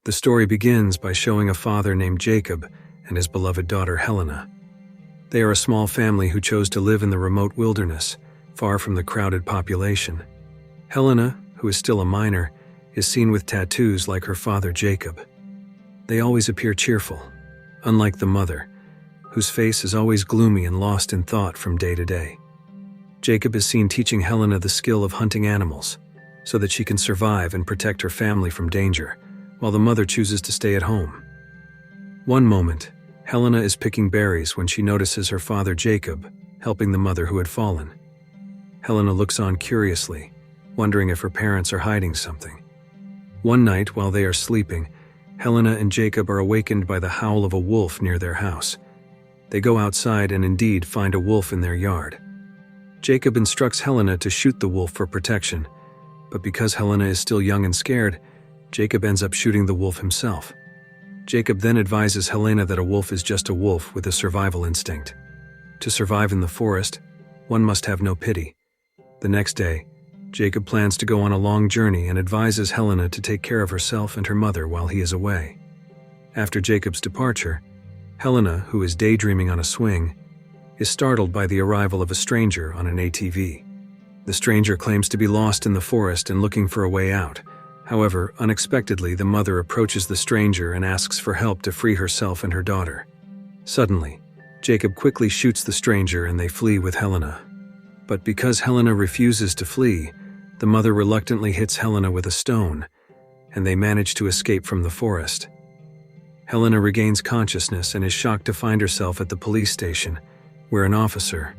The story begins by showing a father named Jacob and his beloved daughter Helena. They are a small family who chose to live in the remote wilderness, far from the crowded population. Helena, who is still a minor, is seen with tattoos like her father Jacob. They always appear cheerful, unlike the mother, whose face is always gloomy and lost in thought from day to day. Jacob is seen teaching Helena the skill of hunting animals, so that she can survive and protect her family from danger, while the mother chooses to stay at home. One moment, Helena is picking berries when she notices her father Jacob helping the mother who had fallen. Helena looks on curiously, wondering if her parents are hiding something. One night, while they are sleeping, Helena and Jacob are awakened by the howl of a wolf near their house. They go outside and indeed find a wolf in their yard. Jacob instructs Helena to shoot the wolf for protection, but because Helena is still young and scared, Jacob ends up shooting the wolf himself. Jacob then advises Helena that a wolf is just a wolf with a survival instinct. To survive in the forest, one must have no pity. The next day, Jacob plans to go on a long journey and advises Helena to take care of herself and her mother while he is away. After Jacob's departure, Helena, who is daydreaming on a swing, is startled by the arrival of a stranger on an ATV. The stranger claims to be lost in the forest and looking for a way out. However, unexpectedly, the mother approaches the stranger and asks for help to free herself and her daughter. Suddenly, Jacob quickly shoots the stranger and they flee with Helena. But because Helena refuses to flee, the mother reluctantly hits Helena with a stone, and they manage to escape from the forest. Helena regains consciousness and is shocked to find herself at the police station, where an officer,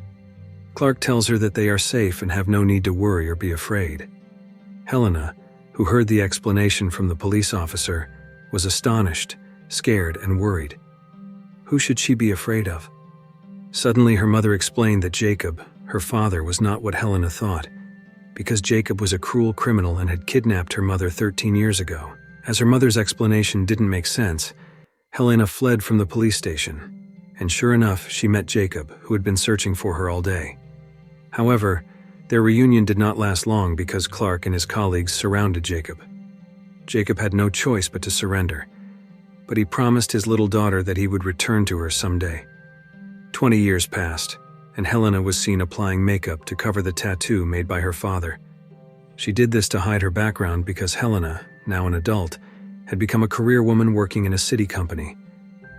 Clark, tells her that they are safe and have no need to worry or be afraid. Helena, who heard the explanation from the police officer, was astonished, scared, and worried. Who should she be afraid of? Suddenly, her mother explained that Jacob, her father, was not what Helena thought, because Jacob was a cruel criminal and had kidnapped her mother 13 years ago. As her mother's explanation didn't make sense, Helena fled from the police station, and sure enough, she met Jacob, who had been searching for her all day. However, their reunion did not last long because Clark and his colleagues surrounded Jacob. Jacob had no choice but to surrender, but he promised his little daughter that he would return to her someday. 20 years passed, and Helena was seen applying makeup to cover the tattoo made by her father. She did this to hide her background because Helena, now an adult, had become a career woman working in a city company.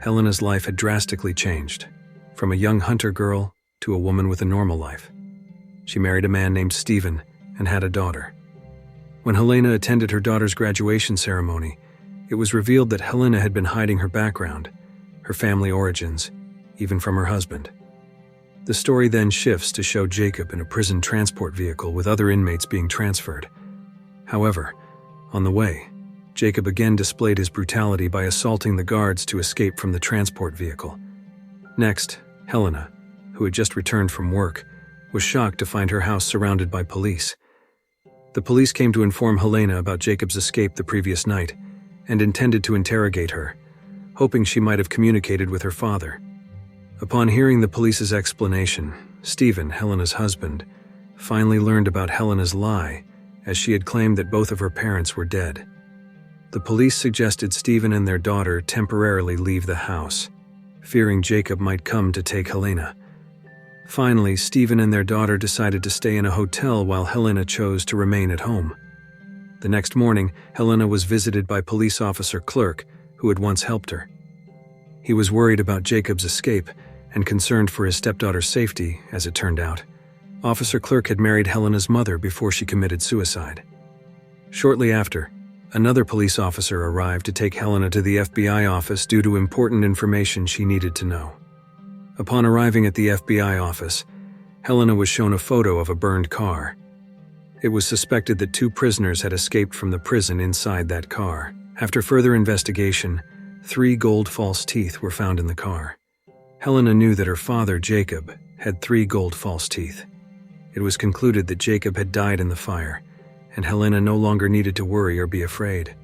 Helena's life had drastically changed, from a young hunter girl to a woman with a normal life. She married a man named Stephen and had a daughter. When Helena attended her daughter's graduation ceremony, it was revealed that Helena had been hiding her background, her family origins, even from her husband. The story then shifts to show Jacob in a prison transport vehicle with other inmates being transferred. However, on the way, Jacob again displayed his brutality by assaulting the guards to escape from the transport vehicle. Next, Helena, who had just returned from work, was shocked to find her house surrounded by police. The police came to inform Helena about Jacob's escape the previous night and intended to interrogate her, hoping she might have communicated with her father. Upon hearing the police's explanation, Stephen, Helena's husband, finally learned about Helena's lie, as she had claimed that both of her parents were dead. The police suggested Stephen and their daughter temporarily leave the house, fearing Jacob might come to take Helena. Finally, Stephen and their daughter decided to stay in a hotel while Helena chose to remain at home. The next morning, Helena was visited by police officer Clark, who had once helped her. He was worried about Jacob's escape and concerned for his stepdaughter's safety, as it turned out. Officer Clark had married Helena's mother before she committed suicide. Shortly after, another police officer arrived to take Helena to the FBI office due to important information she needed to know. Upon arriving at the FBI office, Helena was shown a photo of a burned car. It was suspected that 2 prisoners had escaped from the prison inside that car. After further investigation, 3 gold false teeth were found in the car. Helena knew that her father, Jacob, had 3 gold false teeth. It was concluded that Jacob had died in the fire, and Helena no longer needed to worry or be afraid.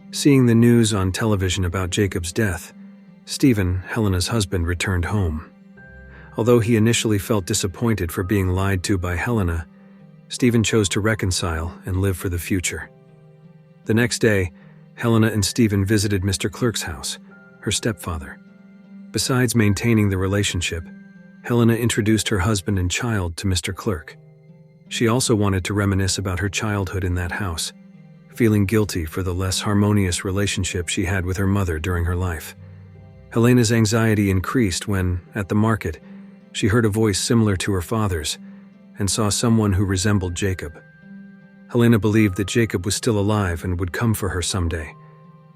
Seeing the news on television about Jacob's death, Stephen, Helena's husband, returned home. Although he initially felt disappointed for being lied to by Helena, Stephen chose to reconcile and live for the future. The next day, Helena and Stephen visited Mr. Clerk's house, her stepfather. Besides maintaining the relationship, Helena introduced her husband and child to Mr. Clerk. She also wanted to reminisce about her childhood in that house, feeling guilty for the less harmonious relationship she had with her mother during her life. Helena's anxiety increased when, at the market, she heard a voice similar to her father's and saw someone who resembled Jacob. Helena believed that Jacob was still alive and would come for her someday.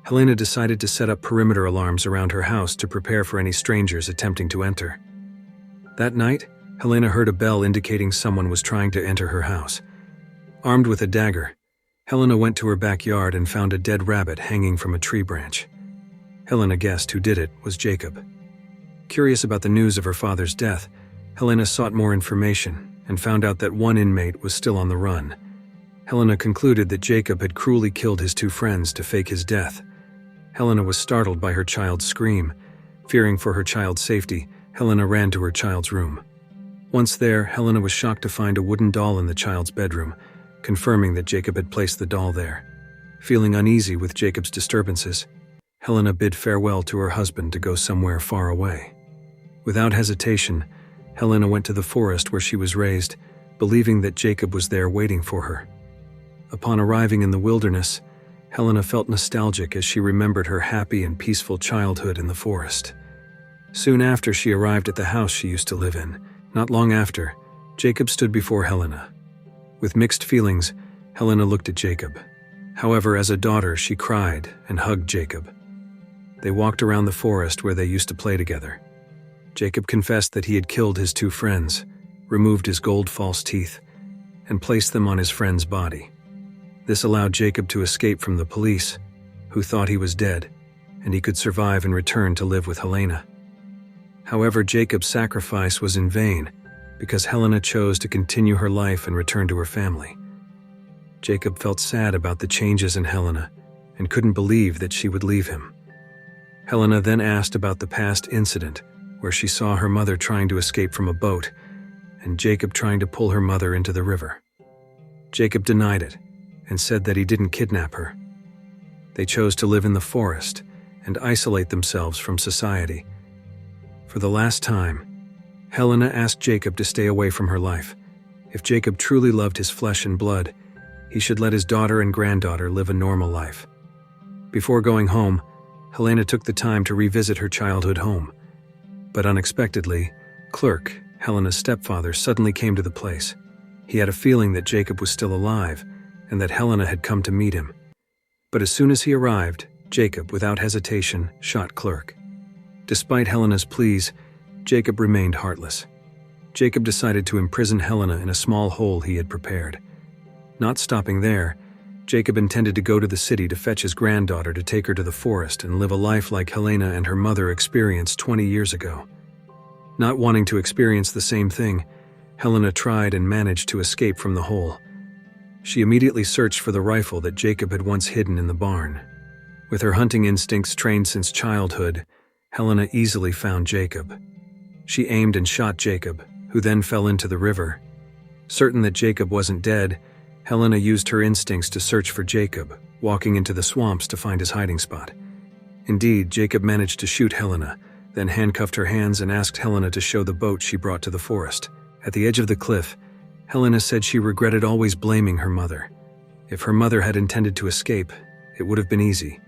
Helena decided to set up perimeter alarms around her house to prepare for any strangers attempting to enter. That night, Helena heard a bell indicating someone was trying to enter her house. Armed with a dagger, Helena went to her backyard and found a dead rabbit hanging from a tree branch. Helena guessed who did it was Jacob. Curious about the news of her father's death, Helena sought more information and found out that one inmate was still on the run. Helena concluded that Jacob had cruelly killed his two friends to fake his death. Helena was startled by her child's scream. Fearing for her child's safety, Helena ran to her child's room. Once there, Helena was shocked to find a wooden doll in the child's bedroom, confirming that Jacob had placed the doll there. Feeling uneasy with Jacob's disturbances, Helena bid farewell to her husband to go somewhere far away. Without hesitation, Helena went to the forest where she was raised, believing that Jacob was there waiting for her. Upon arriving in the wilderness, Helena felt nostalgic as she remembered her happy and peaceful childhood in the forest. Soon after she arrived at the house she used to live in, not long after, Jacob stood before Helena. With mixed feelings, Helena looked at Jacob. However, as a daughter, she cried and hugged Jacob. They walked around the forest where they used to play together. Jacob confessed that he had killed his two friends, removed his gold false teeth, and placed them on his friend's body. This allowed Jacob to escape from the police, who thought he was dead, and he could survive and return to live with Helena. However, Jacob's sacrifice was in vain, because Helena chose to continue her life and return to her family. Jacob felt sad about the changes in Helena and couldn't believe that she would leave him. Helena then asked about the past incident where she saw her mother trying to escape from a boat and Jacob trying to pull her mother into the river. Jacob denied it and said that he didn't kidnap her. They chose to live in the forest and isolate themselves from society. For the last time, Helena asked Jacob to stay away from her life. If Jacob truly loved his flesh and blood, he should let his daughter and granddaughter live a normal life. Before going home, Helena took the time to revisit her childhood home. But unexpectedly, Clerk, Helena's stepfather, suddenly came to the place. He had a feeling that Jacob was still alive and that Helena had come to meet him. But as soon as he arrived, Jacob, without hesitation, shot Clerk. Despite Helena's pleas, Jacob remained heartless. Jacob decided to imprison Helena in a small hole he had prepared. Not stopping there, Jacob intended to go to the city to fetch his granddaughter to take her to the forest and live a life like Helena and her mother experienced 20 years ago. Not wanting to experience the same thing, Helena tried and managed to escape from the hole. She immediately searched for the rifle that Jacob had once hidden in the barn. With her hunting instincts trained since childhood, Helena easily found Jacob. She aimed and shot Jacob, who then fell into the river. Certain that Jacob wasn't dead, Helena used her instincts to search for Jacob, walking into the swamps to find his hiding spot. Indeed, Jacob managed to shoot Helena, then handcuffed her hands and asked Helena to show the boat she brought to the forest. At the edge of the cliff, Helena said she regretted always blaming her mother. If her mother had intended to escape, it would have been easy.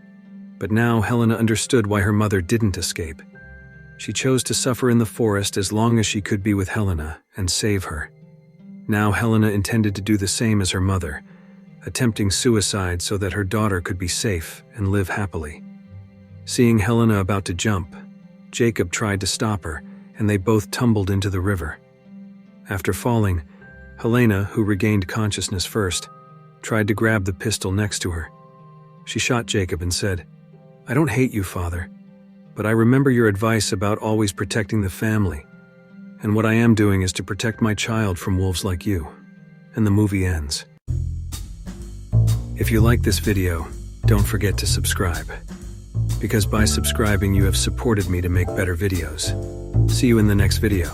But now Helena understood why her mother didn't escape. She chose to suffer in the forest as long as she could be with Helena and save her. Now Helena intended to do the same as her mother, attempting suicide so that her daughter could be safe and live happily. Seeing Helena about to jump, Jacob tried to stop her, and they both tumbled into the river. After falling, Helena, who regained consciousness first, tried to grab the pistol next to her. She shot Jacob and said, "I don't hate you, Father, but I remember your advice about always protecting the family, and what I am doing is to protect my child from wolves like you." And the movie ends. If you like this video, don't forget to subscribe, because by subscribing you have supported me to make better videos. See you in the next video.